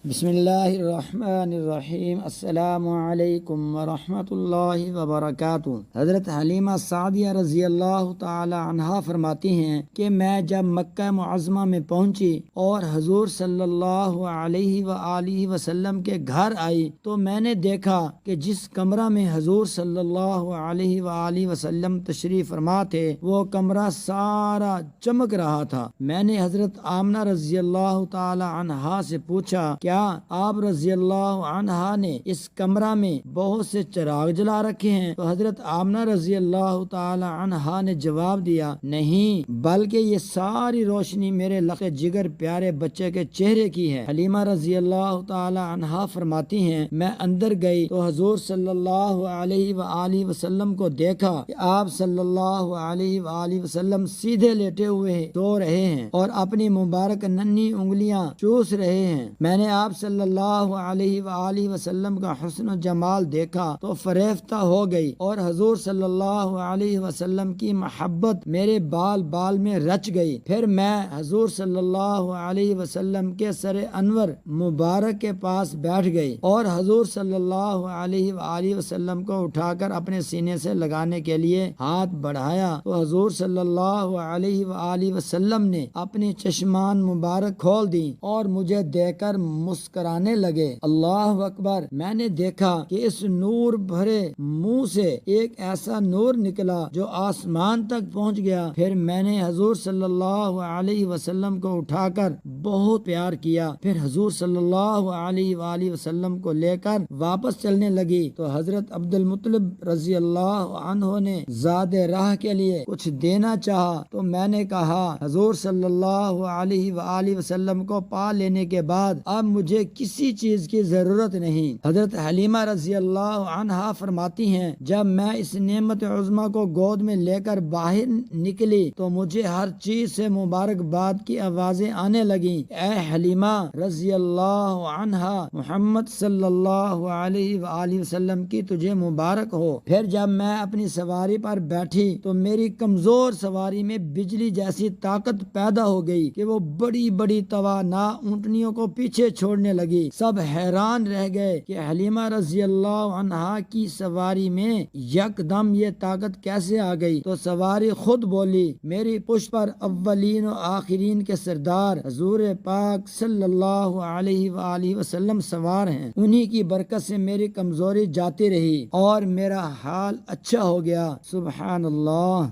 بسم اللہ الرحمن الرحیم۔ السلام علیکم ورحمۃ اللہ وبرکاتہ۔ حضرت حلیمہ سعدیہ رضی اللہ تعالی عنہا فرماتی ہیں کہ میں جب مکہ معظمہ میں پہنچی اور حضور صلی اللہ علیہ وآلہ وسلم کے گھر آئی تو میں نے دیکھا کہ جس کمرہ میں حضور صلی اللہ علیہ وآلہ وسلم تشریف فرما تھے وہ کمرہ سارا چمک رہا تھا۔ میں نے حضرت آمنہ رضی اللہ تعالی عنہا سے پوچھا کیا آپ رضی اللہ عنہا نے اس کمرہ میں بہت سے چراغ جلا رکھے ہیں؟ تو حضرت آمنہ رضی اللہ تعالی عنہا نے جواب دیا نہیں، بلکہ یہ ساری روشنی میرے لقے جگر پیارے بچے کے چہرے کی ہے۔ حلیمہ رضی اللہ تعالی عنہا فرماتی ہیں میں اندر گئی تو حضور صلی اللہ علیہ وآلہ وسلم کو دیکھا کہ آپ صلی اللہ علیہ وآلہ وسلم سیدھے لیٹے ہوئے سو رہے ہیں اور اپنی مبارک ننھی انگلیاں چوس رہے ہیں۔ میں نے آپ صلی اللہ علیہ وآلہ وسلم کا حسن و جمال دیکھا تو فریفتہ ہو گئی اور حضور صلی اللہ علیہ وسلم کی محبت میرے بال بال میں رچ گئی۔ پھر میں حضور صلی اللہ علیہ وسلم کے سر انور مبارک کے پاس بیٹھ گئی اور حضور صلی اللہ علیہ وآلہ وسلم کو اٹھا کر اپنے سینے سے لگانے کے لیے ہاتھ بڑھایا تو حضور صلی اللہ علیہ وآلہ وسلم نے اپنی چشمان مبارک کھول دی اور مجھے دیکھ کر مسکرانے لگے۔ اللہ اکبر! میں نے دیکھا کہ اس نور بھرے منہ سے ایک ایسا نور نکلا جو آسمان تک پہنچ گیا۔ پھر میں نے حضور صلی اللہ علیہ وسلم کو اٹھا کر بہت پیار کیا۔ پھر حضور صلی اللہ علیہ وآلہ وسلم کو لے کر واپس چلنے لگی تو حضرت عبد المطلب رضی اللہ عنہ نے زاد راہ کے لیے کچھ دینا چاہا تو میں نے کہا حضور صلی اللہ علیہ وآلہ وسلم کو پا لینے کے بعد اب مجھے کسی چیز کی ضرورت نہیں۔ حضرت حلیمہ رضی اللہ عنہا فرماتی ہیں جب میں اس نعمت عظمیٰ کو گود میں لے کر باہر نکلی تو مجھے ہر چیز سے مبارکباد کی آوازیں آنے لگیں، اے حلیمہ رضی اللہ عنہا، محمد صلی اللہ علیہ وآلہ وسلم کی تجھے مبارک ہو۔ پھر جب میں اپنی سواری پر بیٹھی تو میری کمزور سواری میں بجلی جیسی طاقت پیدا ہو گئی کہ وہ بڑی بڑی توانا اونٹنیوں کو پیچھے چھوڑنے لگی۔ سب حیران رہ گئے کہ حلیمہ رضی اللہ عنہا کی سواری میں یک دم یہ طاقت کیسے آ گئی؟ تو سواری خود بولی میری پشت پر اولین و آخرین کے سردار حضور پاک صلی اللہ علیہ وآلہ وسلم سوار ہیں، انہی کی برکت سے میری کمزوری جاتی رہی اور میرا حال اچھا ہو گیا۔ سبحان اللہ۔